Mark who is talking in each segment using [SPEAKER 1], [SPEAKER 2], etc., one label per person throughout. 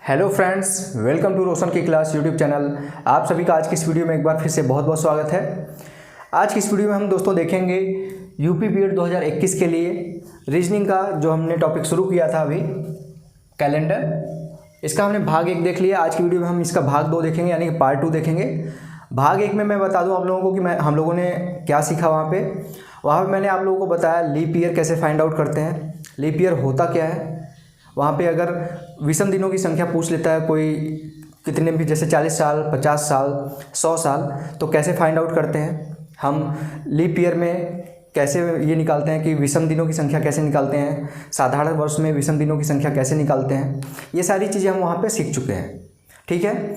[SPEAKER 1] Hello friends, welcome to रोशन की class YouTube channel. आप सभी का आज की इस वीडियो में एक बार फिर से बहुत बहुत स्वागत है। आज की इस वीडियो में हम दोस्तों देखेंगे यूपी बीएड 2021 के लिए रीजनिंग का जो हमने टॉपिक शुरू किया था अभी कैलेंडर, इसका हमने भाग 1 देख लिया। आज की वीडियो में हम इसका भाग 2 देखेंगे, यानी कि पार्ट 2 देखेंगे। भाग 1 में मैं बता दूं आप लोगों को कि हम लोगों ने क्या सीखा वहाँ पे मैंने आप लोगों को बताया लीप ईयर कैसे फाइंड आउट करते हैं, लीप ईयर होता क्या है। वहाँ पे अगर विषम दिनों की संख्या पूछ लेता है कोई, कितने भी, जैसे 40 साल, 50 साल, 100 साल, तो कैसे फाइंड आउट करते हैं हम। लीप ईयर में कैसे ये निकालते हैं कि विषम दिनों की संख्या कैसे निकालते हैं, साधारण वर्ष में विषम दिनों की संख्या कैसे निकालते हैं, ये सारी चीज़ें हम वहाँ पे सीख चुके हैं। ठीक है,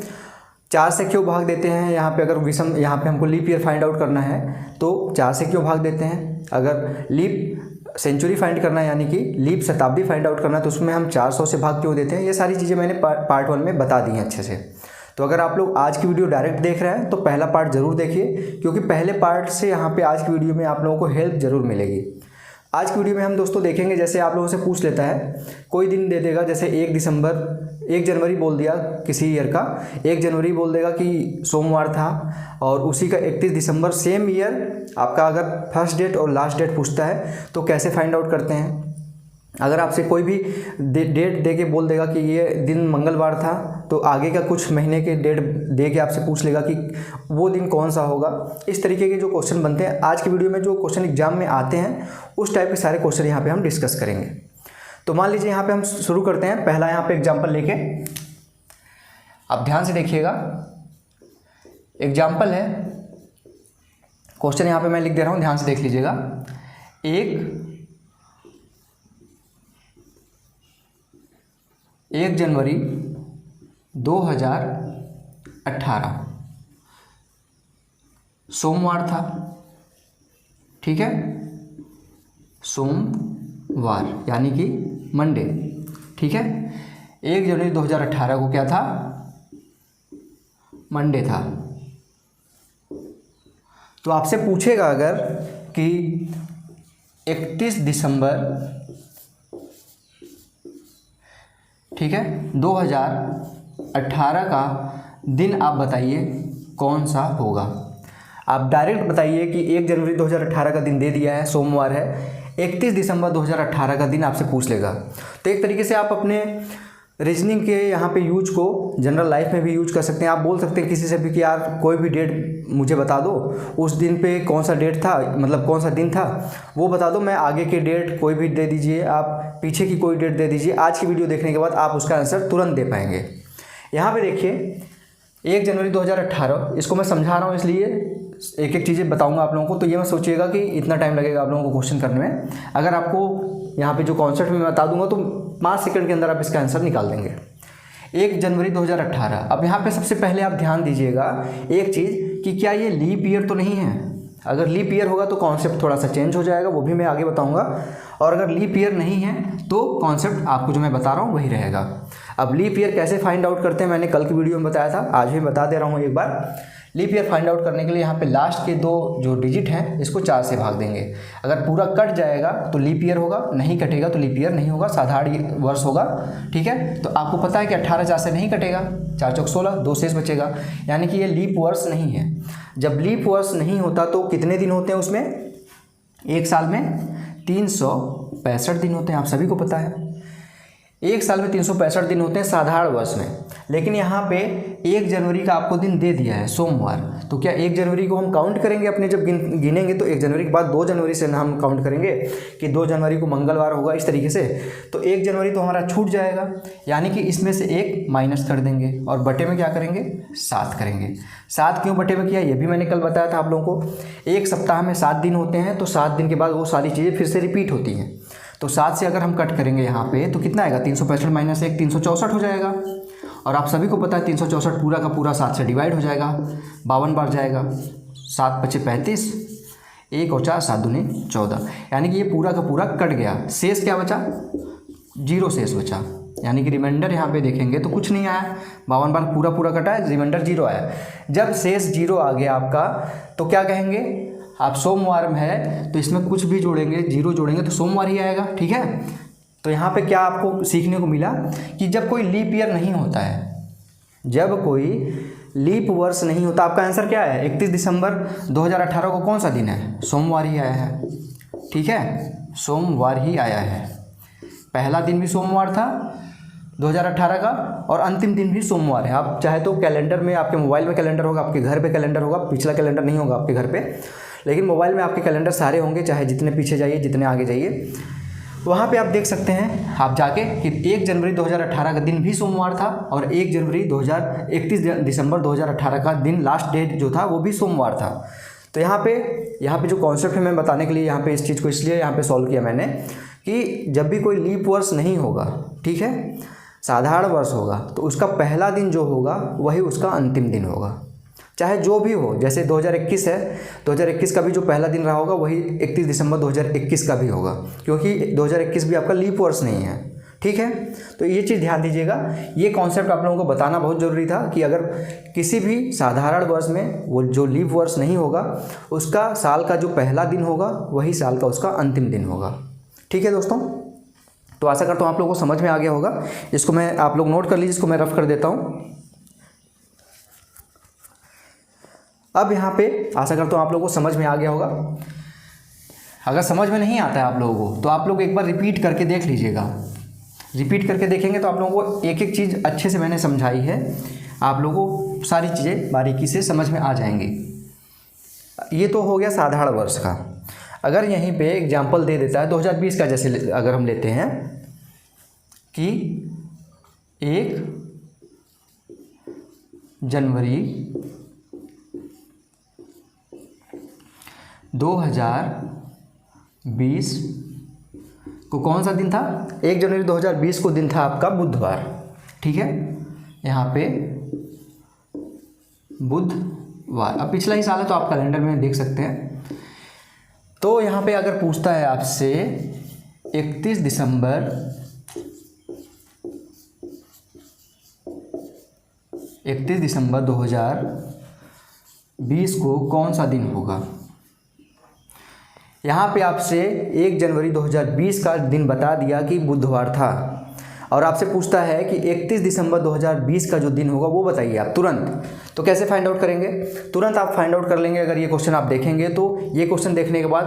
[SPEAKER 1] 4 से क्यों भाग देते हैं यहाँ पे, अगर विषम यहाँ पे हमको लीप ईयर फाइंड आउट करना है तो 4 से क्यों भाग देते हैं। अगर लीप सेंचुरी फाइंड करना है, यानी कि लीप शताब्दी फाइंड आउट करना है, तो उसमें हम 400 से भाग क्यों देते हैं। ये सारी चीज़ें मैंने पार्ट 1 में बता दी हैं अच्छे से। तो अगर आप लोग आज की वीडियो डायरेक्ट देख रहे हैं तो पहला पार्ट ज़रूर देखिए, क्योंकि पहले पार्ट से यहाँ पे आज की वीडियो में आप लोगों को हेल्प ज़रूर मिलेगी। आज की वीडियो में हम दोस्तों देखेंगे, जैसे आप लोगों से पूछ लेता है, कोई दिन दे देगा, जैसे 1 जनवरी बोल दिया किसी ईयर का, 1 जनवरी बोल देगा कि सोमवार था, और उसी का 31 दिसंबर सेम ईयर आपका अगर फर्स्ट डेट और लास्ट डेट पूछता है तो कैसे फाइंड आउट करते हैं। अगर आपसे कोई भी डेट दे के बोल देगा कि ये दिन मंगलवार था, तो आगे का कुछ महीने के डेट दे के आपसे पूछ लेगा कि वो दिन कौन सा होगा। इस तरीके के जो क्वेश्चन बनते हैं आज की वीडियो में, जो क्वेश्चन एग्जाम में आते हैं, उस टाइप के सारे क्वेश्चन यहाँ पे हम डिस्कस करेंगे। तो मान लीजिए यहाँ पे हम शुरू करते हैं। पहला यहाँ पे एग्जाम्पल लेके आप ध्यान से देखिएगा। एग्जाम्पल है, क्वेश्चन यहाँ पे मैं लिख दे रहा हूँ, ध्यान से देख लीजिएगा। 1 जनवरी 2018 सोमवार था। ठीक है, सोमवार यानी कि मंडे। ठीक है, 1 जनवरी 2018 को क्या था, मंडे था। तो आपसे पूछेगा अगर कि 31 दिसंबर, ठीक है, 2018 का दिन आप बताइए कौन सा होगा। आप डायरेक्ट बताइए कि 1 जनवरी 2018 का दिन दे दिया है, सोमवार है, 31 दिसंबर 2018 का दिन आपसे पूछ लेगा। तो एक तरीके से आप अपने रीजनिंग के यहाँ पे यूज को जनरल लाइफ में भी यूज कर सकते हैं। आप बोल सकते हैं किसी से भी कि यार कोई भी डेट मुझे बता दो, उस दिन पे कौन सा डेट था, मतलब कौन सा दिन था वो बता दो, मैं आगे के डेट कोई भी दे दीजिए, आप पीछे की कोई डेट दे दीजिए। आज की वीडियो देखने के बाद आप उसका आंसर तुरंत दे पाएंगे। यहाँ पे देखिए 1 जनवरी 2018, इसको मैं समझा रहा हूँ इसलिए एक एक चीज़ें बताऊंगा आप लोगों को, तो ये मत सोचिएगा कि इतना टाइम लगेगा आप लोगों को क्वेश्चन करने में। अगर आपको यहाँ पे जो कॉन्सेप्ट में बता दूंगा तो 5 सेकंड के अंदर आप इसका आंसर निकाल देंगे। 1 जनवरी 2018। अब यहाँ पे सबसे पहले आप ध्यान दीजिएगा एक चीज़ कि क्या ये लीप ईयर तो नहीं है। अगर लीप ईयर होगा तो कॉन्सेप्ट थोड़ा सा चेंज हो जाएगा, वो भी मैं आगे बताऊँगा। और अगर लीप ईयर नहीं है तो कॉन्सेप्ट आपको जो मैं बता रहा हूँ वही रहेगा। अब लीप ईयर कैसे फाइंड आउट करते हैं मैंने कल की वीडियो में बताया था, आज भी बता दे रहा हूँ एक बार। लीप ईयर फाइंड आउट करने के लिए यहाँ पे लास्ट के 2 जो डिजिट हैं इसको 4 से भाग देंगे। अगर पूरा कट जाएगा तो लीप ईयर होगा, नहीं कटेगा तो लीप ईयर नहीं होगा, साधारण वर्ष होगा। ठीक है, तो आपको पता है कि 18 4 से नहीं कटेगा, 4 चौक 16, 2 शेष बचेगा, यानी कि ये लीप वर्ष नहीं है। जब लीप वर्ष नहीं होता तो कितने दिन होते हैं उसमें, एक साल में 365 दिन होते हैं, आप सभी को पता है। एक साल में 365 दिन होते हैं साधारण वर्ष में। लेकिन यहाँ पे 1 जनवरी का आपको दिन दे दिया है सोमवार, तो क्या 1 जनवरी को हम काउंट करेंगे अपने, जब गिनेंगे तो 1 जनवरी के बाद 2 जनवरी से ना हम काउंट करेंगे कि 2 जनवरी को मंगलवार होगा, इस तरीके से। तो 1 जनवरी तो हमारा छूट जाएगा, यानी कि इसमें से 1 माइनस कर देंगे और बटे में क्या करेंगे, 7 करेंगे। 7 क्यों बटे में किया ये भी मैंने कल बताया था आप लोगों को। एक सप्ताह में 7 दिन होते हैं, तो 7 दिन के बाद वो सारी चीज़ें फिर से रिपीट होती हैं। तो 7 से अगर हम कट करेंगे यहाँ पे तो कितना आएगा, 365 माइनस 1 364 हो जाएगा। और आप सभी को पता है 364 पूरा का पूरा 7 से डिवाइड हो जाएगा, 52 बार जाएगा, 7 × 5 = 35, 1 और 4 7 दूनी 14, यानी कि ये पूरा का पूरा कट गया। शेष क्या बचा, 0 शेष बचा, यानी कि रिमाइंडर यहाँ पे देखेंगे तो कुछ नहीं आया। 52 बार पूरा पूरा कटा है, रिमाइंडर 0 आया। जब शेष 0 आ गया आपका तो क्या कहेंगे, आप सोमवार में है तो इसमें कुछ भी जोड़ेंगे, 0 जोड़ेंगे तो सोमवार ही आएगा। ठीक है, तो यहाँ पे क्या आपको सीखने को मिला कि जब कोई लीप ईयर नहीं होता है, जब कोई लीप वर्ष नहीं होता, आपका आंसर क्या है? 31 दिसंबर 2018 को कौन सा दिन है? सोमवार ही आया है, ठीक है, सोमवार ही आया है। पहला दिन भी सोमवार था 2018 का और अंतिम दिन भी सोमवार है। आप चाहे तो कैलेंडर में, आपके मोबाइल में कैलेंडर होगा, आपके घर पे कैलेंडर होगा, पिछला कैलेंडर नहीं होगा आपके घर पे, लेकिन मोबाइल में आपके कैलेंडर सारे होंगे, चाहे जितने पीछे जाइए जितने आगे जाइए, वहाँ पे आप देख सकते हैं आप जाके कि 1 जनवरी 2018 का दिन भी सोमवार था और 31 दिसंबर 2018 का दिन लास्ट डेट जो था वो भी सोमवार था। तो यहाँ पे जो कॉन्सेप्ट है मैं बताने के लिए यहाँ पे इस चीज़ को इसलिए यहाँ पे सॉल्व किया मैंने कि जब भी कोई लीप वर्ष नहीं होगा, ठीक है, साधारण वर्ष होगा, तो उसका पहला दिन जो होगा वही उसका अंतिम दिन होगा, चाहे जो भी हो। जैसे 2021 है, 2021 का भी जो पहला दिन रहा होगा वही 31 दिसंबर 2021 का भी होगा, क्योंकि 2021 भी आपका लीप वर्ष नहीं है, ठीक है। तो ये चीज़ ध्यान दीजिएगा, ये कॉन्सेप्ट आप लोगों को बताना बहुत ज़रूरी था कि अगर किसी भी साधारण वर्ष में वो जो लीप वर्ष नहीं होगा, उसका साल का जो पहला दिन होगा वही साल का उसका अंतिम दिन होगा, ठीक है दोस्तों। तो आशा करता हूँ आप लोगों को समझ में आ गया होगा। इसको मैं, आप लोग नोट कर लीजिए, इसको मैं रफ कर देता हूँ। अब यहाँ पे आशा करता हूँ आप लोगों को समझ में आ गया होगा। अगर समझ में नहीं आता है आप लोगों को तो आप लोग एक बार रिपीट करके देख लीजिएगा। रिपीट करके देखेंगे तो आप लोगों को एक एक चीज़ अच्छे से मैंने समझाई है, आप लोगों को सारी चीज़ें बारीकी से समझ में आ जाएंगी। ये तो हो गया साधारण वर्ष का। अगर यहीं पे एग्जाम्पल दे देता है 2020 का, जैसे अगर हम लेते हैं कि 1 जनवरी 2020 को कौन सा दिन था? 1 जनवरी 2020 को दिन था आपका बुधवार, ठीक है, यहाँ पे बुधवार। अब पिछला ही साल है तो आप कैलेंडर में देख सकते हैं। तो यहाँ पे अगर पूछता है आपसे 31 दिसंबर 2020 को कौन सा दिन होगा? यहाँ पे आपसे 1 जनवरी 2020 का दिन बता दिया कि बुधवार था, और आपसे पूछता है कि 31 दिसंबर 2020 का जो दिन होगा वो बताइए आप तुरंत। तो कैसे फाइंड आउट करेंगे? तुरंत आप फाइंड आउट कर लेंगे। अगर ये क्वेश्चन आप देखेंगे तो ये क्वेश्चन देखने के बाद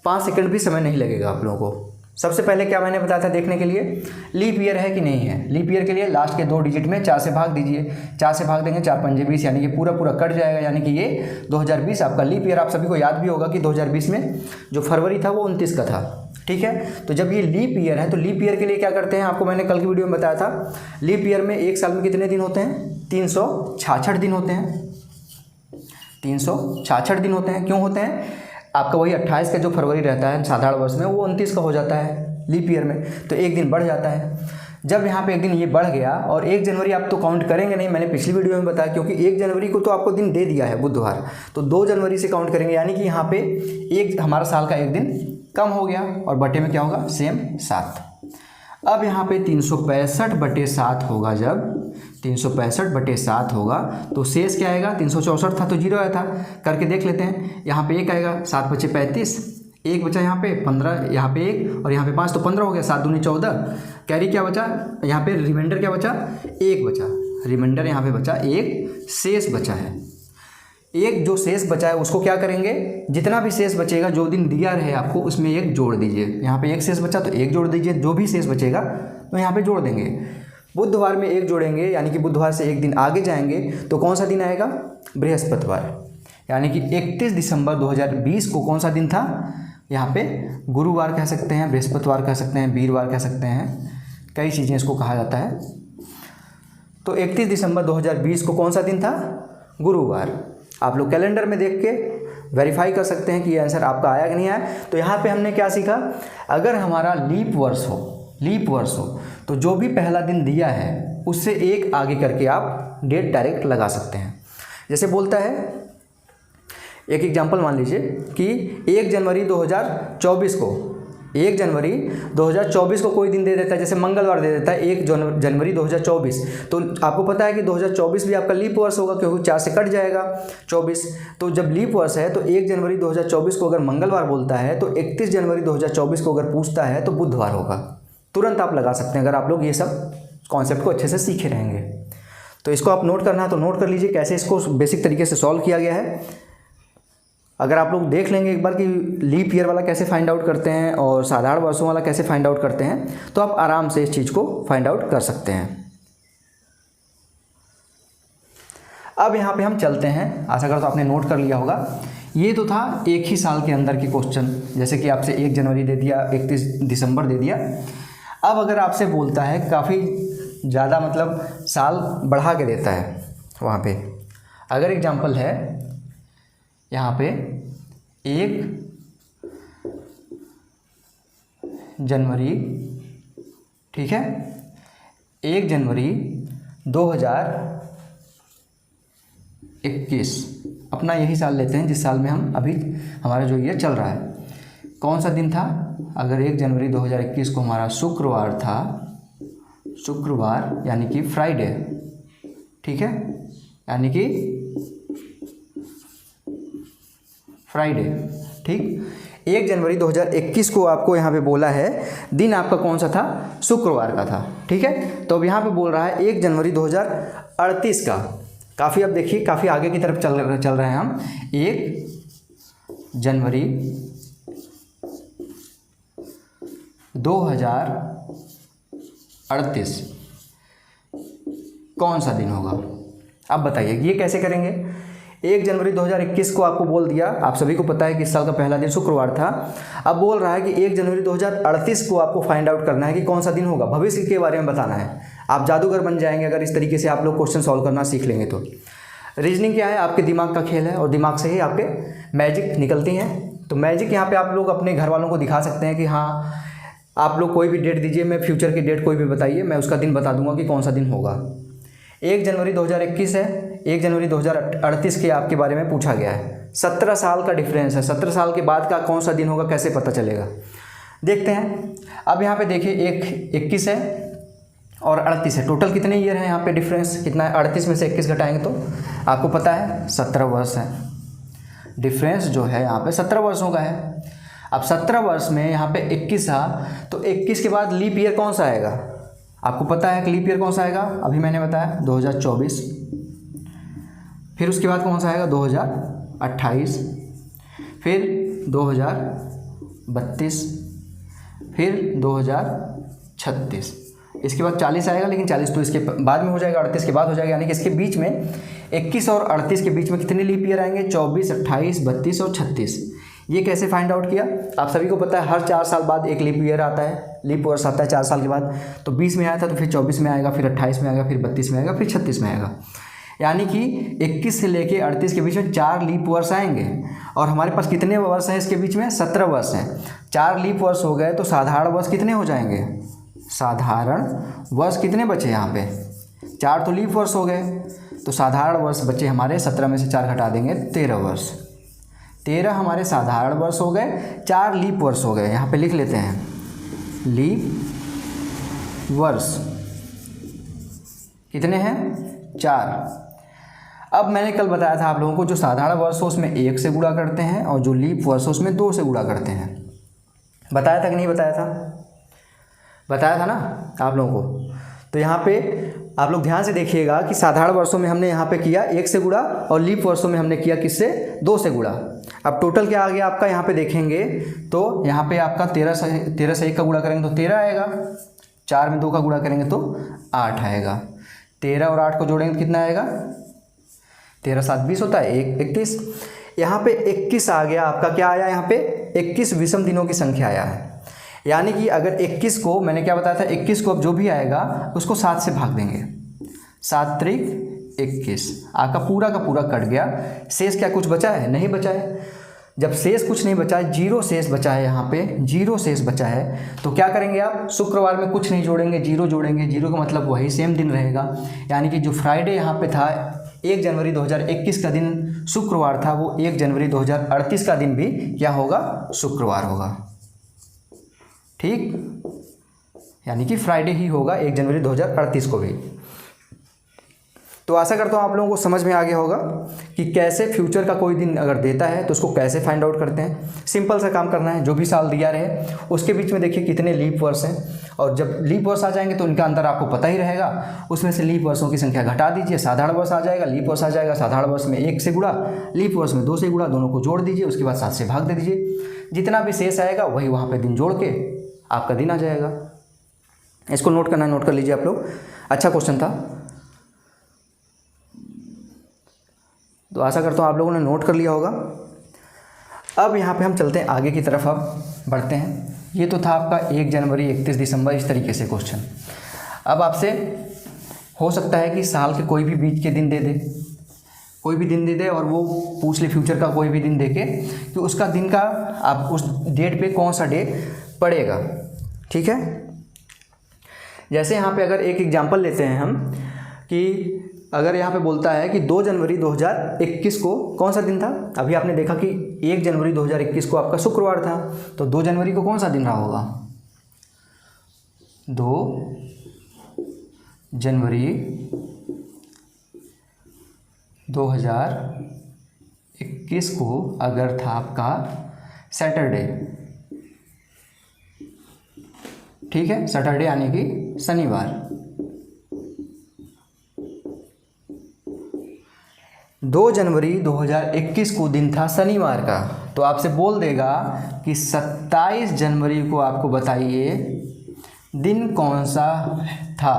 [SPEAKER 1] 5 सेकंड भी समय नहीं लगेगा आप लोगों को। सबसे पहले क्या मैंने बताया था देखने के लिए, लीप ईयर है कि नहीं है। लीप ईयर के लिए लास्ट के 2 डिजिट में 4 से भाग दीजिए। 4 से भाग देंगे 4 पंजे 20, यानी कि पूरा कट जाएगा, यानी कि ये 2020 आपका लीप ईयर। आप सभी को याद भी होगा कि 2020 में जो फरवरी था वो 29 का था, ठीक है। तो जब ये लीप ईयर है तो लीप ईयर के लिए क्या करते हैं, आपको मैंने कल की वीडियो में बताया था। लीप ईयर में एक साल में कितने दिन होते हैं? 366 दिन होते हैं। 366 दिन होते हैं। क्यों होते हैं? आपका वही 28 का जो फरवरी रहता है साधारण वर्ष में वो 29 का हो जाता है लीप ईयर में, तो एक दिन बढ़ जाता है। जब यहाँ पे एक दिन ये बढ़ गया, और 1 जनवरी आप तो काउंट करेंगे नहीं, मैंने पिछली वीडियो में बताया, क्योंकि 1 जनवरी को तो आपको दिन दे दिया है बुधवार, तो 2 जनवरी से काउंट करेंगे, यानी कि यहाँ पे एक हमारा साल का एक दिन कम हो गया, और बटे में क्या होगा? सेम 7। अब यहाँ पे 365/7 होगा। जब 365/7 होगा तो शेष क्या आएगा? 364 था तो 0 आया था, करके देख लेते हैं। यहाँ पे 1 आएगा, 7 बचे 35, 1 बचा यहाँ पे 15, यहाँ पे 1 और यहाँ पे 5, तो 15 हो गया। 7 दूनी 14, कैरी क्या बचा यहाँ पे? रिमाइंडर क्या बचा? 1 बचा। रिमाइंडर यहाँ पे बचा 1, शेष बचा है 1। जो शेष बचा है उसको क्या करेंगे? जितना भी शेष बचेगा, जो दिन दिया रहे आपको, उसमें 1 जोड़ दीजिए। यहाँ पे 1 शेष बचा तो 1 जोड़ दीजिए, जो भी शेष बचेगा तो यहाँ पे जोड़ देंगे। बुधवार में 1 जोड़ेंगे, यानी कि बुधवार से एक दिन आगे जाएंगे तो कौन सा दिन आएगा? बृहस्पतिवार। यानी कि 31 दिसंबर 2020 को कौन सा दिन था? यहाँ पे गुरुवार कह सकते हैं, बृहस्पतिवार कह सकते हैं, वीरवार कह सकते हैं, कई चीज़ें इसको कहा जाता है। तो 31 दिसंबर 2020 को कौन सा दिन था? गुरुवार। आप लोग कैलेंडर में देख के वेरीफाई कर सकते हैं कि ये आंसर आपका आया कि नहीं आया। तो यहाँ पे हमने क्या सीखा? अगर हमारा लीप वर्ष हो तो जो भी पहला दिन दिया है उससे 1 आगे करके आप डेट डायरेक्ट लगा सकते हैं। जैसे बोलता है, एक एग्जांपल मान लीजिए कि 1 जनवरी 2024 को 1 जनवरी 2024 को कोई दिन दे देता है, जैसे मंगलवार दे देता है 1 जनवरी 2024, तो आपको पता है कि 2024 भी आपका लीप वर्ष होगा, क्योंकि 4 से कट जाएगा 24। तो जब लीप वर्ष है तो 1 जनवरी 2024 को अगर मंगलवार बोलता है तो 31 जनवरी 2024 को अगर पूछता है तो बुधवार होगा। तुरंत आप लगा सकते हैं अगर आप लोग ये सब कॉन्सेप्ट को अच्छे से सीखे रहेंगे। तो इसको आप नोट करना है तो नोट कर लीजिए कैसे इसको बेसिक तरीके से सॉल्व किया गया है। अगर आप लोग देख लेंगे एक बार कि लीप ईयर वाला कैसे फाइंड आउट करते हैं और साधारण वर्षों वाला कैसे फाइंड आउट करते हैं, तो आप आराम से इस चीज़ को फाइंड आउट कर सकते हैं। अब यहाँ पे हम चलते हैं, आशा करता हूँ आपने नोट कर लिया होगा। ये तो था एक ही साल के अंदर के क्वेश्चन, जैसे कि आपसे 1 जनवरी दे दिया, 31 दिसंबर दे दिया। अब अगर आपसे बोलता है काफ़ी ज़्यादा मतलब साल बढ़ा के देता है, वहाँ पे अगर एग्जाम्पल है यहाँ पे 1 जनवरी, ठीक है, 1 जनवरी 2021 अपना यही साल लेते हैं जिस साल में हम अभी हमारा जो ईयर चल रहा है। कौन सा दिन था? अगर 1 जनवरी 2021 को हमारा शुक्रवार था, शुक्रवार यानी कि फ्राइडे, ठीक है, यानी कि फ्राइडे, ठीक। 1 जनवरी 2021 को आपको यहाँ पे बोला है, दिन आपका कौन सा था? शुक्रवार का था, ठीक है। तो अब यहाँ पे बोल रहा है 1 जनवरी 2038 का, काफ़ी अब देखिए काफ़ी आगे की तरफ चल रहे हैं हम। 1 जनवरी 2038 कौन सा दिन होगा? अब बताइए ये कैसे करेंगे। 1 जनवरी 2021 को आपको बोल दिया, आप सभी को पता है कि इस साल का पहला दिन शुक्रवार था। अब बोल रहा है कि 1 जनवरी 2038 को आपको फाइंड आउट करना है कि कौन सा दिन होगा, भविष्य के बारे में बताना है। आप जादूगर बन जाएंगे अगर इस तरीके से आप लोग क्वेश्चन सॉल्व करना सीख लेंगे तो। रीजनिंग क्या है? आपके दिमाग का खेल है और दिमाग से ही आपके मैजिक निकलती हैं। तो मैजिक यहाँ पे आप लोग अपने घर वालों को दिखा सकते हैं कि हाँ, आप लोग कोई भी डेट दीजिए, मैं फ्यूचर की डेट कोई भी बताइए, मैं उसका दिन बता दूंगा कि कौन सा दिन होगा। 1 जनवरी 2021 है, 1 जनवरी 2038 के आपके बारे में पूछा गया है। 17 साल का डिफरेंस है, 17 साल के बाद का कौन सा दिन होगा, कैसे पता चलेगा? देखते हैं। अब यहाँ पे देखिए 21 है और 38 है, टोटल कितने ईयर हैं यहाँ पे डिफरेंस कितना है? 38 में से 21 घटाएंगे तो आपको पता है 17 वर्ष है। डिफरेंस जो है यहाँ पे 17 वर्षों का है। अब 17 वर्ष में यहाँ पे 21 था, तो 21 के बाद लीप ईयर कौन सा आएगा? आपको पता है कि लीप ईयर कौन सा आएगा? अभी मैंने बताया 2024। फिर उसके बाद कौन सा आएगा? 2028, फिर 2032, फिर 2036, इसके बाद 40 आएगा, लेकिन 40 तो इसके बाद में हो जाएगा, 38 के बाद हो जाएगा। यानी कि इसके बीच में 21 और 38 के बीच में कितने लीप ईयर आएंगे? 24, 28, 32 और 36। ये कैसे फाइंड आउट किया? आप सभी को पता है हर 4 साल बाद एक लीप ईयर आता है, लीप वर्ष आता है 4 साल के बाद। तो 20 में आया था तो फिर 24 में आएगा, फिर 28 में आएगा, फिर 32 में आएगा, फिर 36 में आएगा। यानी कि 21 से लेके 38 के बीच में 4 लीप वर्ष आएंगे। और हमारे पास कितने वर्ष हैं इसके बीच में? 17 वर्ष हैं। 4 लीप वर्ष हो गए तो साधारण वर्ष कितने हो जाएंगे? साधारण वर्ष कितने बचे यहाँ पे? 4 तो लीप वर्ष हो गए, तो साधारण वर्ष बचे हमारे 17 में से 4 घटा देंगे 13 वर्ष। 13 हमारे साधारण वर्ष हो गए, 4 लीप वर्ष हो गए। यहाँ पे लिख लेते हैं लीप वर्ष कितने हैं? 4। अब मैंने कल बताया था आप लोगों को जो साधारण वर्ष हो उसमें 1 से गुणा करते हैं और जो लीप वर्ष हो उसमें 2 से गुणा करते हैं। बताया था कि नहीं बताया था? बताया था ना आप लोगों को। तो यहाँ पे आप लोग ध्यान से देखिएगा कि साधारण वर्षों में हमने यहाँ पे किया 1 से गुणा और लीप वर्षों में हमने किया किससे? 2 से गुणा। अब टोटल क्या आ गया आपका? यहाँ पे देखेंगे तो यहाँ पे आपका 13 से 1 का गुणा करेंगे तो 13 आएगा, 4 में 2 का गुणा करेंगे तो 8 आएगा, 13 और 8 को जोड़ेंगे तो कितना आएगा? 13 7 20 होता है, 21। यहाँ पे 21 आ गया आपका। क्या आया यहाँ पे? 21 विषम दिनों की संख्या आया है। यानी कि अगर 21 को मैंने क्या बताया था, 21 को अब जो भी आएगा उसको 7 से भाग देंगे, 7 त्रिक 21, आपका पूरा का पूरा कट गया। शेष क्या कुछ बचा है? नहीं बचा है। जब शेष कुछ नहीं बचा है, 0 शेष बचा है, यहाँ पे 0 शेष बचा है, तो क्या करेंगे आप? शुक्रवार में कुछ नहीं जोड़ेंगे, 0 जोड़ेंगे। 0 का मतलब वही सेम दिन रहेगा। यानी कि जो फ्राइडे यहाँ पे था 1 जनवरी 2021 का दिन शुक्रवार था, वो 1 जनवरी 2038 का दिन भी क्या होगा? शुक्रवार होगा। ठीक, यानी कि फ्राइडे ही होगा 1 जनवरी 2038 को भी। तो आशा करता हूँ आप लोगों को समझ में आ गया होगा कि कैसे फ्यूचर का कोई दिन अगर देता है तो उसको कैसे फाइंड आउट करते हैं। सिंपल सा काम करना है, जो भी साल दिया रहे उसके बीच में देखिए कितने लीप वर्ष हैं, और जब लीप वर्ष आ जाएंगे तो उनका अंतर आपको पता ही रहेगा, उसमें से लीप वर्षों की संख्या घटा दीजिए, साधारण वर्ष आ जाएगा, लीप वर्ष आ जाएगा, साधारण वर्ष में 1 से गुणा, लीप वर्ष में 2 से गुणा, दोनों को जोड़ दीजिए, उसके बाद 7 से भाग दे दीजिए, जितना भी शेष आएगा वही वहाँ पे दिन जोड़ के आपका दिन आ जाएगा। इसको नोट करना है, नोट कर लीजिए आप लोग। अच्छा क्वेश्चन था, तो आशा करता हूँ आप लोगों ने नोट कर लिया होगा। अब यहाँ पे हम चलते हैं आगे की तरफ, अब बढ़ते हैं। ये तो था आपका 1 जनवरी 31 दिसंबर, इस तरीके से क्वेश्चन। अब आपसे हो सकता है कि साल के कोई भी बीच के दिन दे दे, कोई भी दिन दे दे और वो पूछ ले फ्यूचर का कोई भी दिन दे के कि उसका दिन का आप उस डेट पे कौन सा डे पड़ेगा। ठीक है, जैसे यहाँ पे अगर एक एग्जांपल लेते हैं हम कि अगर यहाँ पे बोलता है कि 2 जनवरी 2021 को कौन सा दिन था। अभी आपने देखा कि 1 जनवरी 2021 को आपका शुक्रवार था, तो 2 जनवरी को कौन सा दिन रहा होगा? 2 जनवरी 2021 को अगर था आपका सैटरडे, ठीक है, सैटरडे यानी कि शनिवार। 2 जनवरी 2021 को दिन था शनिवार का, तो आपसे बोल देगा कि 27 जनवरी को आपको बताइए दिन कौन सा था।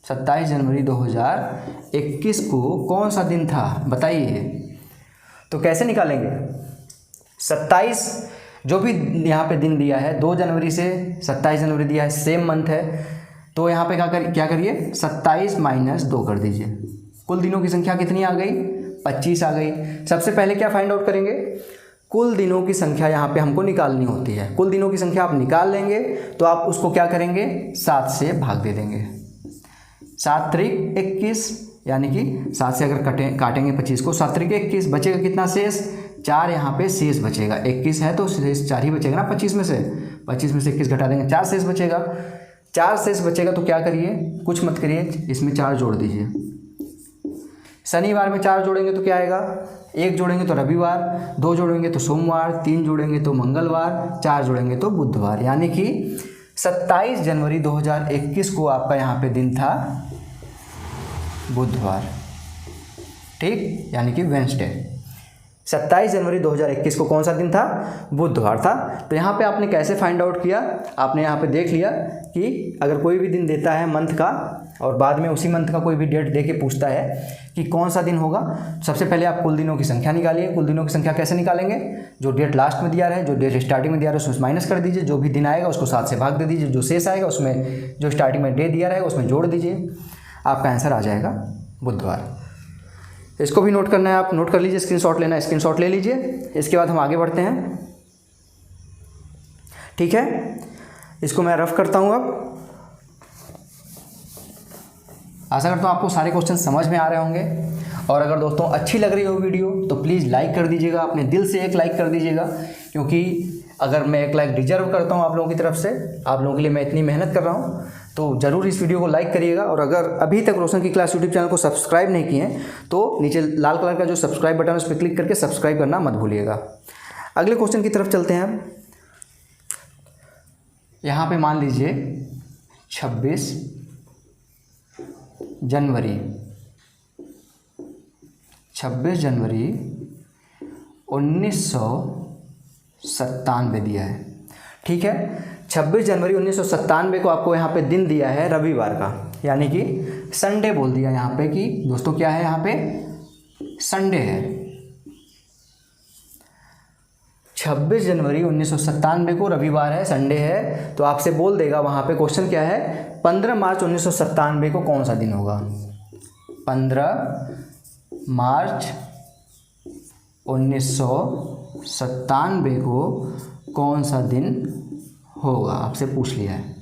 [SPEAKER 1] 27 जनवरी 2021 को कौन सा दिन था बताइए। तो कैसे निकालेंगे? 27 जो भी यहाँ पे दिन दिया है, 2 जनवरी से 27 जनवरी दिया है, सेम मंथ है, तो यहाँ पे क्या करिए 27 - 2 कर दीजिए। कुल दिनों की संख्या कितनी आ गई? 25 आ गई। सबसे पहले क्या फाइंड आउट करेंगे? कुल दिनों की संख्या यहाँ पे हमको निकालनी होती है। कुल दिनों की संख्या आप निकाल लेंगे तो आप उसको क्या करेंगे? 7 से भाग दे देंगे। 7 त्रिक 21, यानी कि 7 से अगर काटेंगे 25 को, 7 त्रिक 21, बचेगा कितना शेष? 4 यहाँ पे शेष बचेगा। 21 है तो शेष 4 ही बचेगा ना 25 में से। 25 में से 21 घटा देंगे, 4 शेष बचेगा। 4 शेष बचेगा तो क्या करिए, कुछ मत करिए, इसमें 4 जोड़ दीजिए। शनिवार में 4 जोड़ेंगे तो क्या आएगा? 1 जोड़ेंगे तो रविवार, 2 जोड़ेंगे तो सोमवार, 3 जोड़ेंगे तो मंगलवार, 4 जोड़ेंगे तो बुधवार, यानी कि 27 जनवरी 2021 को आपका यहाँ पे दिन था बुधवार। ठीक, यानी कि वेडनेसडे। 27 जनवरी 2021 को कौन सा दिन था? बुधवार था। तो यहाँ पे आपने कैसे फाइंड आउट किया? आपने यहाँ पे देख लिया कि अगर कोई भी दिन देता है मंथ का और बाद में उसी मंथ का कोई भी डेट दे के पूछता है कि कौन सा दिन होगा, सबसे पहले आप कुल दिनों की संख्या निकालिए। कुल दिनों की संख्या कैसे निकालेंगे? जो डेट लास्ट में दिया रहे, जो डेट स्टार्टिंग में दिया रहे उसमें माइनस कर दीजिए, जो भी दिन आएगा उसको 7 से भाग दे दीजिए, जो शेष आएगा उसमें जो स्टार्टिंग में डे दिया रहेगा उसमें जोड़ दीजिए, आपका आंसर आ जाएगा बुधवार। इसको भी नोट करना है, आप नोट कर लीजिए, स्क्रीनशॉट लेना है स्क्रीनशॉट ले लीजिए। इसके बाद हम आगे बढ़ते हैं। ठीक है, इसको मैं रफ करता हूँ। अब आशा करता हूँ आपको सारे क्वेश्चन समझ में आ रहे होंगे, और अगर दोस्तों अच्छी लग रही हो वीडियो तो प्लीज़ लाइक कर दीजिएगा, अपने दिल से एक लाइक कर दीजिएगा, क्योंकि अगर मैं एक लाइक डिजर्व करता हूँ आप लोगों की तरफ से, आप लोगों के लिए मैं इतनी मेहनत कर रहा हूँ, तो ज़रूर इस वीडियो को लाइक करिएगा। और अगर अभी तक रोशन की क्लास यूट्यूब चैनल को सब्सक्राइब नहीं किए हैं तो नीचे लाल कलर का जो सब्सक्राइब बटन है उस पर क्लिक करके सब्सक्राइब करना मत भूलिएगा। अगले क्वेश्चन की तरफ चलते हैं। यहाँ पे मान लीजिए 26 जनवरी 1997 दिया है। ठीक है, 26 जनवरी 1997 को आपको यहाँ पे दिन दिया है रविवार का, यानी कि संडे बोल दिया यहाँ पे कि दोस्तों क्या है, यहाँ पे संडे है। 26 जनवरी 1997 को रविवार है, संडे है, तो आपसे बोल देगा वहाँ पे क्वेश्चन क्या है, 15 मार्च 1997 को कौन सा दिन होगा। 15 मार्च 1997 को कौन सा दिन होगा, आपसे पूछ लिया है।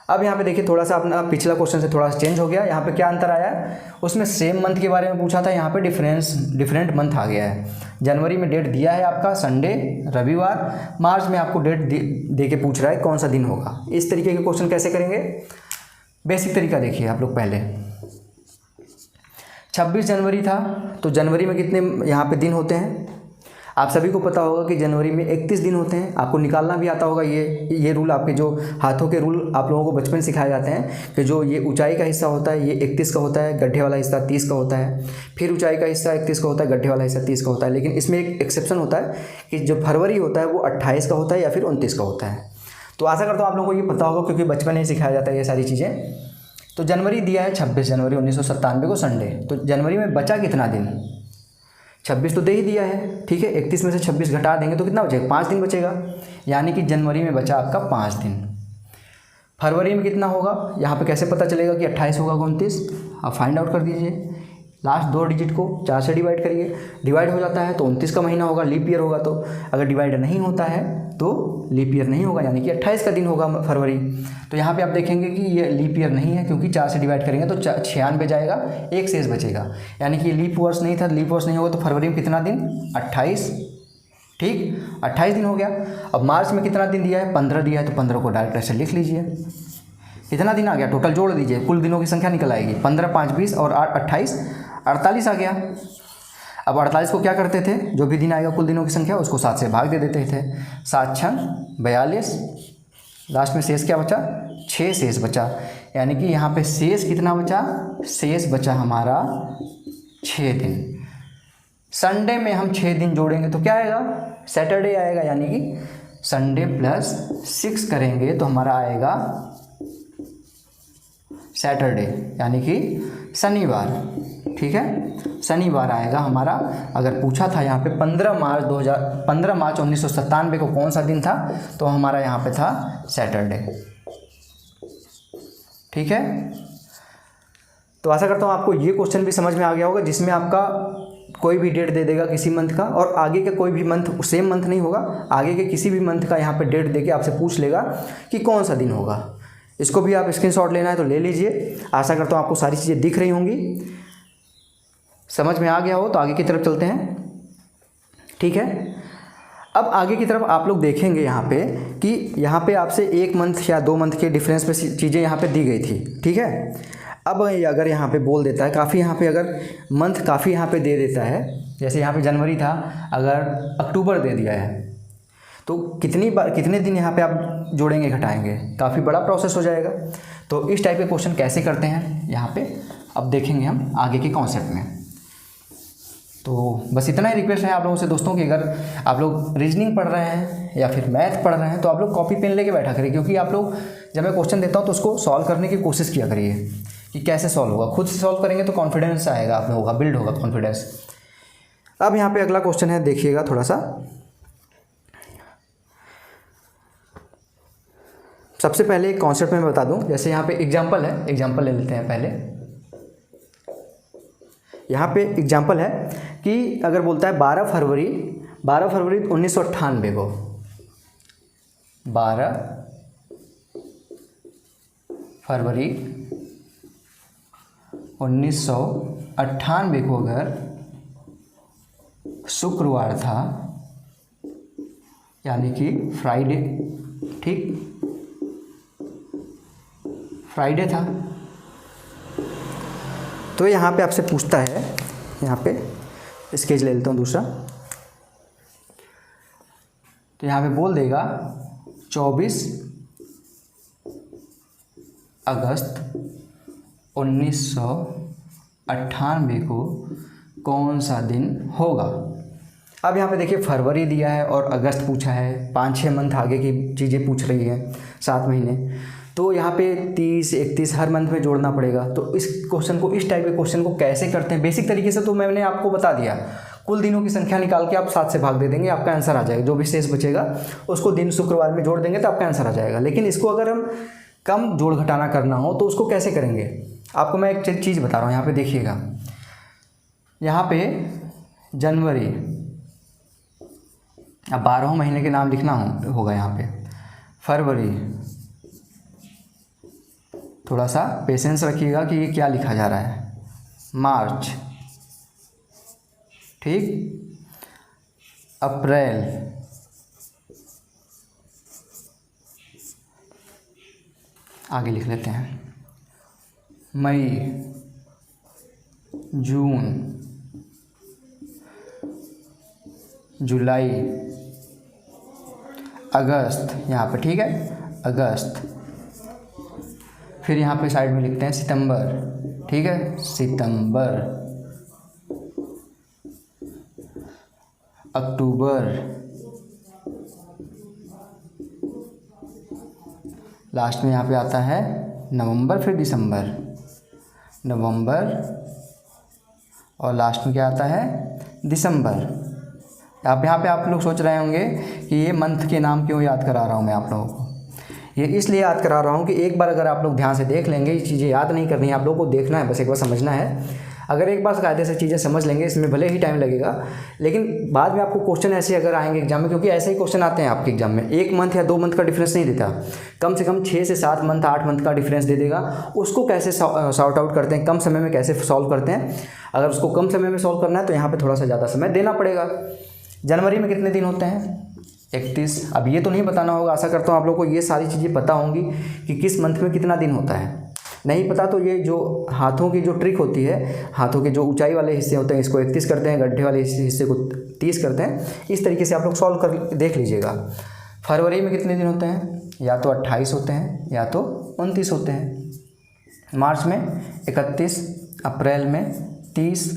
[SPEAKER 1] अब यहाँ पे देखिए थोड़ा सा अपना पिछला क्वेश्चन से थोड़ा सा चेंज हो गया। यहाँ पे क्या अंतर आया है, उसमें सेम मंथ के बारे में पूछा था, यहाँ पे डिफरेंट मंथ आ गया है। जनवरी में डेट दिया है आपका संडे रविवार, मार्च में आपको डेट दे के पूछ रहा है कौन सा दिन होगा। इस तरीके के क्वेश्चन कैसे करेंगे, बेसिक तरीका देखिए आप लोग। पहले 26 जनवरी था, तो जनवरी में कितने यहाँ पे दिन होते हैं? आप सभी को पता होगा कि जनवरी में 31 दिन होते हैं। आपको निकालना भी आता होगा। ये रूल, आपके जो हाथों के रूल आप लोगों को बचपन सिखाए जाते हैं कि जो ये ऊंचाई का हिस्सा होता है ये 31 का होता है, गड्ढे वाला हिस्सा 30 का होता है, फिर ऊंचाई का हिस्सा 31 का होता है, गड्ढे वाला हिस्सा 30 का होता है। लेकिन इसमें एक एक्सेप्शन होता है कि जो फरवरी होता है वो 28 का होता है या फिर 29 का होता है। तो आशा करता हूँ आप लोगों को ये पता होगा, क्योंकि बचपन में सिखाया जाता है ये सारी चीज़ें। तो जनवरी दिया है 26 जनवरी 1997 को संडे। तो जनवरी में बचा कितना दिन? 26 तो दे ही दिया है, ठीक है। 31 में से 26 घटा देंगे तो कितना बचेगा? 5 दिन बचेगा। यानी कि जनवरी में बचा आपका 5 दिन। फरवरी में कितना होगा? यहाँ पे कैसे पता चलेगा कि 28 होगा 29? आप फाइंड आउट कर दीजिए। लास्ट 2 डिजिट को 4 से डिवाइड करिए। डिवाइड हो जाता है तो 29 का महीना होगा, लीप ईयर होगा। तो अगर डिवाइड नहीं होता है तो लीप ईयर नहीं होगा, यानी कि 28 का दिन होगा फरवरी। तो यहाँ पे आप देखेंगे कि ये लीप ईयर नहीं है, क्योंकि 4 से डिवाइड करेंगे तो 96 जाएगा, एक शेष बचेगा। यानी कि लीप वर्ष नहीं था, लीप वर्ष नहीं होगा तो फरवरी में कितना दिन? 28, ठीक, 28 दिन हो गया। अब मार्च में कितना दिन दिया है? 15 दिया है, तो 15 को डायरेक्ट ऐसे लिख लीजिए। कितना दिन आ गया? टोटल जोड़ दीजिए, कुल दिनों की संख्या निकल आएगी। 15 5 20 और 8 28 48 आ गया। अब 48 को क्या करते थे? जो भी दिन आएगा कुल दिनों की संख्या उसको 7 से भाग दे देते थे। 7 6 42, लास्ट में शेष क्या बचा? 6 शेष बचा। यानी कि यहाँ पे शेष कितना बचा? शेष बचा हमारा 6 दिन। संडे में हम 6 दिन जोड़ेंगे तो क्या आएगा? सैटरडे आएगा। यानी कि संडे प्लस 6 करेंगे तो हमारा आएगा सैटरडे, यानी कि शनिवार, ठीक है, शनिवार आएगा हमारा। अगर पूछा था यहाँ पे 15 मार्च 1997 को कौन सा दिन था, तो हमारा यहाँ पे था सैटरडे, ठीक है। तो आशा करता हूँ आपको ये क्वेश्चन भी समझ में आ गया होगा, जिसमें आपका कोई भी डेट दे देगा किसी मंथ का, और आगे के कोई भी मंथ सेम मंथ नहीं होगा, आगे के किसी भी मंथ का यहाँ पे डेट देके आपसे पूछ लेगा कि कौन सा दिन होगा। इसको भी आप स्क्रीनशॉट लेना है तो ले लीजिए। आशा करता हूँ आपको सारी चीज़ें दिख रही होंगी, समझ में आ गया हो। तो आगे की तरफ चलते हैं, ठीक है। अब आगे की तरफ आप लोग देखेंगे यहाँ पे कि यहाँ पे आपसे 1 मंथ या 2 मंथ के डिफरेंस पे चीज़ें यहाँ पे दी गई थी, ठीक है। अब अगर यहाँ पे बोल देता है काफ़ी, यहाँ पे अगर मंथ काफ़ी यहाँ पे दे देता है, जैसे यहाँ पे जनवरी था, अगर अक्टूबर दे दिया है, तो कितने दिन यहाँ पे आप जोड़ेंगे घटाएंगे? काफ़ी बड़ा प्रोसेस हो जाएगा। तो इस टाइप के क्वेश्चन कैसे करते हैं यहाँ पे अब देखेंगे हम आगे के कॉन्सेप्ट में। तो बस इतना ही रिक्वेस्ट है आप लोगों से दोस्तों कि अगर आप लोग रीजनिंग पढ़ रहे हैं या फिर मैथ पढ़ रहे हैं तो आप लोग कॉपी पेन लेके बैठा करिए, क्योंकि आप लोग जब मैं क्वेश्चन देता हूँ तो उसको सॉल्व करने की कोशिश किया करिए कि कैसे सॉल्व होगा। खुद से सॉल्व करेंगे तो कॉन्फिडेंस आएगा आप लोगों का, बिल्ड होगा कॉन्फिडेंस। अब यहाँ पे अगला क्वेश्चन है, देखिएगा थोड़ा सा। सबसे पहले एक कॉन्सेप्ट में बता दूं, जैसे यहाँ पे एग्जाम्पल है, एग्जाम्पल ले लेते हैं पहले। यहाँ पे एग्जाम्पल है कि अगर बोलता है 12 फरवरी 1998 को, 12 फरवरी 1998 को अगर शुक्रवार था, यानी कि फ्राइडे, ठीक, फ्राइडे था, तो यहाँ पे आपसे पूछता है, यहाँ पे स्केच ले लेता हूँ दूसरा, तो यहाँ पे बोल देगा 24 अगस्त 1998 को कौन सा दिन होगा। अब यहाँ पे देखिए फरवरी दिया है और अगस्त पूछा है, 5-6 मंथ आगे की चीज़ें पूछ रही है, 7 महीने। तो यहाँ पे 30 31 हर मंथ में जोड़ना पड़ेगा। तो इस क्वेश्चन को, इस टाइप के क्वेश्चन को कैसे करते हैं बेसिक तरीके से, तो मैंने आपको बता दिया। कुल दिनों की संख्या निकाल के आप 7 से भाग दे देंगे, आपका आंसर आ जाएगा। जो भी शेष बचेगा उसको दिन शुक्रवार में जोड़ देंगे तो आपका आंसर आ जाएगा। लेकिन इसको अगर हम कम जोड़ घटाना करना हो तो उसको कैसे करेंगे, आपको मैं एक चीज़ बता रहा हूँ। यहाँ पे देखिएगा, यहाँ पे जनवरी, अब 12 महीने के नाम लिखना होगा यहाँ पे, फरवरी, थोड़ा सा पेशेंस रखिएगा कि ये क्या लिखा जा रहा है, मार्च, ठीक, अप्रैल, आगे लिख लेते हैं, मई, जून, जुलाई, अगस्त, यहाँ पे ठीक है अगस्त। फिर यहाँ पे साइड में लिखते हैं सितंबर, ठीक है सितंबर, अक्टूबर, लास्ट में यहाँ पे आता है नवंबर, फिर दिसंबर, नवंबर और लास्ट में क्या आता है दिसंबर। अब यहाँ पे आप लोग सोच रहे होंगे कि ये मंथ के नाम क्यों याद करा रहा हूँ मैं आप लोगों को। ये इसलिए याद करा रहा हूँ कि एक बार अगर आप लोग ध्यान से देख लेंगे, ये चीज़ें याद नहीं करनी है आप लोगों को, देखना है बस, एक बार समझना है। अगर एक बार कायदे से चीज़ें समझ लेंगे, इसमें भले ही टाइम लगेगा, लेकिन बाद में आपको क्वेश्चन ऐसे अगर आएंगे एग्जाम में, क्योंकि ऐसे ही क्वेश्चन आते हैं आपके एग्जाम में, 1 मंथ या 2 मंथ का डिफरेंस नहीं देता, कम से कम 6 से 7 मंथ 8 मंथ का डिफरेंस दे देगा। उसको कैसे सॉर्ट आउट करते हैं, कम समय में कैसे सॉल्व करते हैं, अगर उसको कम समय में सॉल्व करना है तो यहाँ पर थोड़ा सा ज़्यादा समय देना पड़ेगा। जनवरी में कितने दिन होते हैं 31। अब ये तो नहीं बताना होगा, आशा करता हूँ आप लोगों को ये सारी चीज़ें पता होंगी कि किस मंथ में कितना दिन होता है। नहीं पता तो ये जो हाथों की जो ट्रिक होती है, हाथों के जो ऊंचाई वाले हिस्से होते हैं इसको 31 करते हैं, गड्ढे वाले हिस्से को 30 करते हैं, इस तरीके से आप लोग सॉल्व कर देख लीजिएगा। फरवरी में कितने दिन होते हैं, या तो 28 होते हैं या तो 29 होते हैं। मार्च में 31, अप्रैल में 30,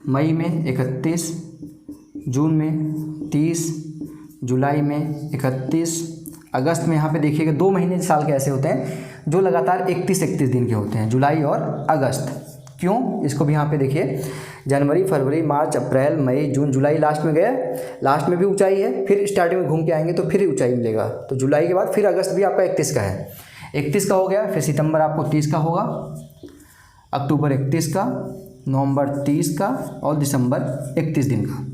[SPEAKER 1] मई में 31, जून में 30, जुलाई में 31, अगस्त में यहाँ पे देखिएगा 2 महीने साल के ऐसे होते हैं जो लगातार 31 दिन के होते हैं, जुलाई और अगस्त। क्यों, इसको भी यहाँ पे देखिए, जनवरी, फरवरी, मार्च, अप्रैल, मई, जून, जुलाई लास्ट में गए, लास्ट में भी ऊंचाई है, फिर स्टार्टिंग में घूम के आएंगे तो फिर ऊंचाई मिलेगा। तो जुलाई के बाद फिर अगस्त भी आपका 31 का है, 31 का हो गया, फिर सितंबर आपको 30 का होगा, अक्टूबर 31 का, नवंबर 30 का और दिसंबर 31 दिन का।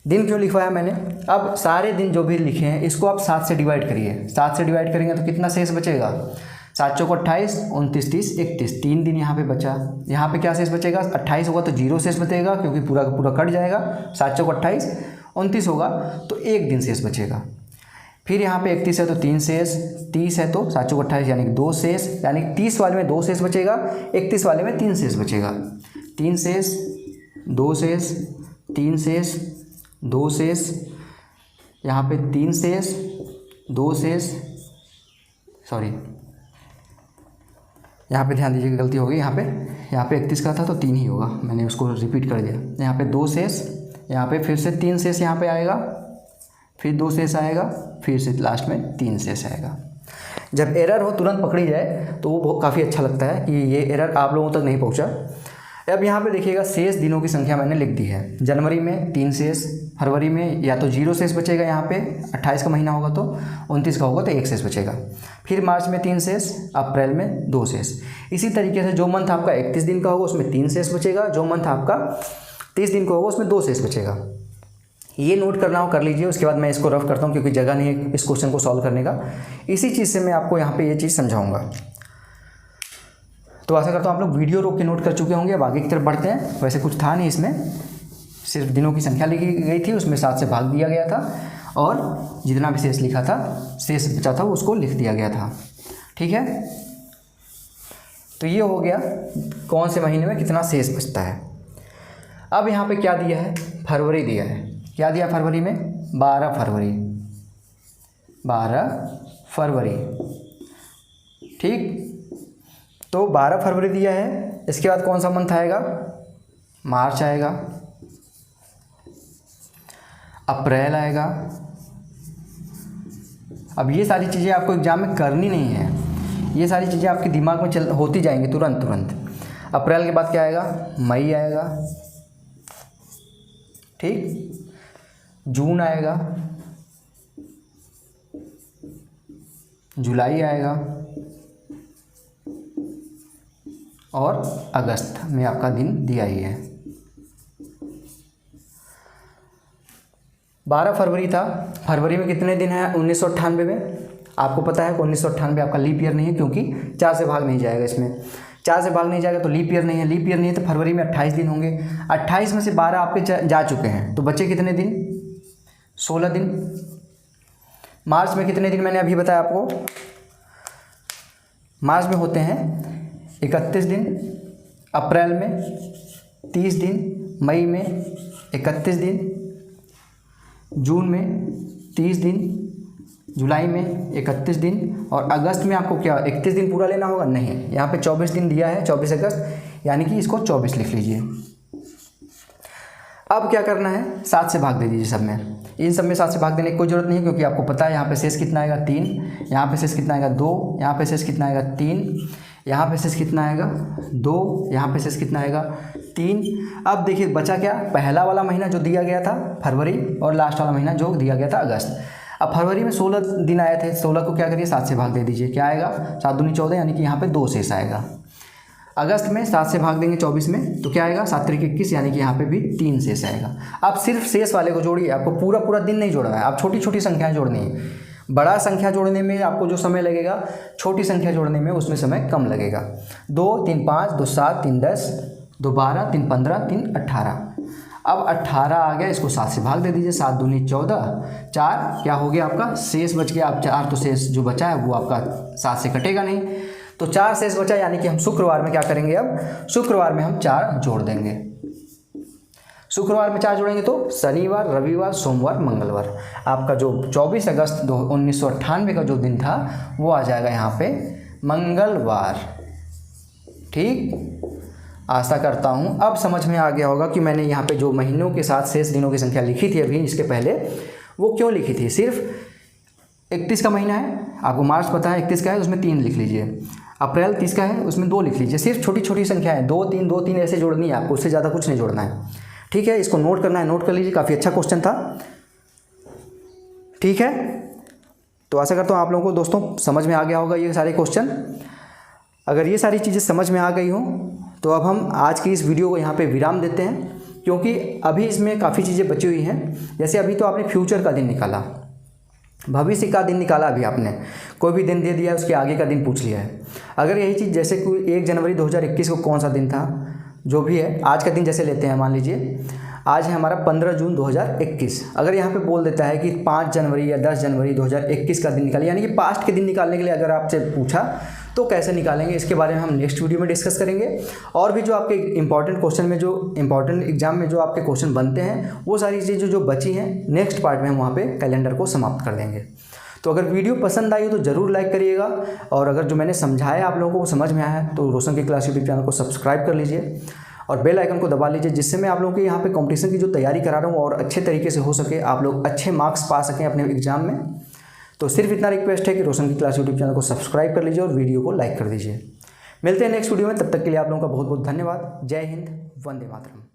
[SPEAKER 1] दिन क्यों लिखवाया मैंने, अब सारे दिन जो भी लिखे हैं इसको आप 7 से डिवाइड करिए, 7 से डिवाइड करेंगे तो कितना शेष बचेगा, 7 चौक 28, 29, 30, 31, 3 दिन यहाँ पे बचा। यहाँ पे क्या शेष बचेगा, 28 होगा तो 0 शेष बचेगा क्योंकि पूरा का पूरा कट जाएगा, 7 चौक 28, 29 होगा तो 1 दिन शेष बचेगा। फिर यहाँ पे 31 है तो 3 शेष, 30 है तो 7 चौक 28 यानी कि 2 शेष, यानी 30 वाले में 2 शेष बचेगा, 31 वाले में 3 शेष बचेगा। 3 शेष, 2 शेष, 3 शेष, 2 शेष, यहाँ पे 3 शेष, 2 शेष, सॉरी यहाँ पे ध्यान दीजिएगा गलती हो गई, यहाँ पे 31 का था तो 3 ही होगा, मैंने उसको रिपीट कर दिया। यहाँ पे 2 शेष, यहाँ पे फिर से 3 शेष यहाँ पे आएगा, फिर 2 शेष आएगा, फिर से लास्ट में 3 शेष आएगा। जब एरर हो तुरंत पकड़ी जाए तो वो काफ़ी अच्छा लगता है कि ये एरर आप लोगों तक नहीं पहुँचा। अब यहाँ पे देखिएगा शेष दिनों की संख्या मैंने लिख दी है। जनवरी में 3 शेष, फरवरी में या तो 0 शेष बचेगा, यहाँ पे 28 का महीना होगा तो 29 का होगा तो 1 शेष बचेगा। फिर मार्च में 3 शेष, अप्रैल में 2 शेष। इसी तरीके से जो मंथ आपका 31 दिन का होगा उसमें 3 शेष बचेगा, जो मंथ आपका 30 दिन का होगा उसमें 2 शेष बचेगा। ये नोट करना हो कर लीजिए, उसके बाद मैं इसको रफ करता हूँ क्योंकि जगह नहीं है इस क्वेश्चन को सॉल्व करने का। इसी चीज़ से मैं आपको यहाँ पर ये चीज़ समझाऊँगा। तो आशा करता हूँ आप लोग वीडियो रोक के नोट कर चुके होंगे। अब आगे की तरफ बढ़ते हैं। वैसे कुछ था नहीं इसमें, सिर्फ दिनों की संख्या लिखी गई थी, उसमें 7 से भाग दिया गया था और जितना भी शेष लिखा था, शेष बचा था उसको लिख दिया गया था। ठीक है, तो ये हो गया कौन से महीने में कितना शेष बचता है। अब यहाँ पे क्या दिया है, फरवरी दिया है। क्या दिया फरवरी में, 12 फरवरी, 12 फरवरी। ठीक, तो 12 फरवरी दिया है। इसके बाद कौन सा मंथ आएगा, मार्च आएगा, अप्रैल आएगा। अब ये सारी चीज़ें आपको एग्जाम में करनी नहीं है, ये सारी चीज़ें आपके दिमाग में होती जाएंगी तुरंत। अप्रैल के बाद क्या आएगा, मई आएगा। ठीक, जून आएगा, जुलाई आएगा और अगस्त में आपका दिन दिया ही है। 12 फरवरी था, फरवरी में कितने दिन है 1998 में, आपको पता है कि 1998 आपका लीप ईयर नहीं है क्योंकि 4 से भाग नहीं जाएगा, इसमें 4 से भाग नहीं जाएगा तो लीप ईयर नहीं है। लीप ईयर नहीं है तो फरवरी में 28 दिन होंगे। 28 में से 12 आपके जा चुके हैं तो बचे कितने दिन, 16 दिन। मार्च में कितने दिन मैंने अभी बताया आपको, मार्च में होते हैं 31 दिन, अप्रैल में 30 दिन, मई में 31 दिन, जून में 30 दिन, जुलाई में 31 दिन और अगस्त में आपको क्या 31 दिन पूरा लेना होगा? नहीं, यहाँ पे 24 दिन दिया है, 24 अगस्त, यानी कि इसको 24 लिख लीजिए। अब क्या करना है, 7 से भाग दे दीजिए सब में। इन सब में 7 से भाग देने की कोई ज़रूरत नहीं है, क्योंकि आपको पता है यहाँ पे शेष कितना आएगा 3, यहाँ पे शेष कितना आएगा 2, यहाँ पे शेष कितना आएगा 3, यहाँ पे शेष कितना आएगा 2, यहाँ पे शेष कितना आएगा 3। अब देखिए बचा क्या, पहला वाला महीना जो दिया गया था फरवरी और लास्ट वाला महीना जो दिया गया था अगस्त। अब फरवरी में 16 दिन आए थे, 16 को क्या करिए 7 से भाग दे दीजिए, क्या आएगा 7 दूनी 14, यानी कि यहाँ पे 2 शेष आएगा। अगस्त में 7 से भाग देंगे 24 में तो क्या आएगा 7 त्रिक 21, यानी कि यहाँ पे भी 3 शेष आएगा। आप सिर्फ शेष वाले को जोड़िए, आपको पूरा पूरा दिन नहीं जोड़ना है, आप छोटी छोटी संख्याएं जोड़नी है। बड़ा संख्या जोड़ने में आपको जो समय लगेगा, छोटी संख्या जोड़ने में उसमें समय कम लगेगा। 2 3 5, 2 7, 3 10, 2 12, 3 15, 3 18। अब 18 आ गया, इसको 7 से भाग दे दीजिए, 7 दूनी 14, 4 क्या हो गया आपका शेष बच गया। अब 4 तो शेष जो बचा है वो आपका 7 से कटेगा नहीं, तो 4 शेष बचा, यानी कि हम शुक्रवार में क्या करेंगे, अब शुक्रवार में हम 4 जोड़ देंगे। शुक्रवार में 4 जोड़ेंगे तो शनिवार, रविवार, सोमवार, मंगलवार। आपका जो 24 अगस्त 1998 का जो दिन था वो आ जाएगा यहाँ पे मंगलवार। ठीक, आशा करता हूँ अब समझ में आ गया होगा कि मैंने यहाँ पे जो महीनों के साथ शेष दिनों की संख्या लिखी थी अभी इसके पहले, वो क्यों लिखी थी। सिर्फ 31 का महीना है, आपको मार्च पता है 31 का है, उसमें 3 लिख लीजिए। अप्रैल 30 का है, उसमें 2 लिख लीजिए। सिर्फ छोटी छोटी संख्याएं 2 3 2 3 ऐसे जोड़नी है आपको, उससे ज़्यादा कुछ नहीं जोड़ना है। ठीक है, इसको नोट करना है, नोट कर लीजिए, काफ़ी अच्छा क्वेश्चन था। ठीक है, तो आशा करता हूँ आप लोगों को दोस्तों समझ में आ गया होगा ये सारे क्वेश्चन। अगर ये सारी चीज़ें समझ में आ गई हों तो अब हम आज की इस वीडियो को यहाँ पे विराम देते हैं, क्योंकि अभी इसमें काफ़ी चीज़ें बची हुई हैं। जैसे अभी तो आपने फ्यूचर का दिन निकाला, भविष्य का दिन निकाला, अभी आपने कोई भी दिन दे दिया है उसके आगे का दिन पूछ लिया है। अगर यही चीज़ जैसे कोई 1 जनवरी 2021 को कौन सा दिन था, जो भी है आज का दिन जैसे लेते हैं, मान लीजिए आज है हमारा 15 जून 2021। अगर यहाँ पे बोल देता है कि 5 जनवरी या 10 जनवरी 2021 का दिन निकालिए, यानी कि पास्ट के दिन निकालने के लिए अगर आपसे पूछा तो कैसे निकालेंगे, इसके बारे में हम नेक्स्ट वीडियो में डिस्कस करेंगे। और भी जो आपके इंपॉर्टेंट क्वेश्चन में, जो इंपॉर्टेंट एग्जाम में जो आपके क्वेश्चन बनते हैं, वो सारी चीज़ें जो बची हैं नेक्स्ट पार्ट में हम वहाँ पे कैलेंडर को समाप्त कर देंगे। तो अगर वीडियो पसंद आई हो तो ज़रूर लाइक करिएगा, और अगर जो मैंने समझाया आप लोगों को समझ में आया है तो रोशन की क्लास यूट्यूब चैनल को सब्सक्राइब कर लीजिए और बेल आइकन को दबा लीजिए, जिससे मैं आप लोगों के यहाँ पे कंपटीशन की जो तैयारी करा रहा हूँ और अच्छे तरीके से हो सके, आप लोग अच्छे मार्क्स पा सकें अपने एग्जाम में। तो सिर्फ इतना रिक्वेस्ट है कि रोशन की क्लास यूट्यूब चैनल को सब्सक्राइब कर लीजिए और वीडियो को लाइक कर दीजिए। मिलते हैं नेक्स्ट वीडियो में, तब तक के लिए आप लोगों का बहुत बहुत धन्यवाद। जय हिंद, वंदे मातरम।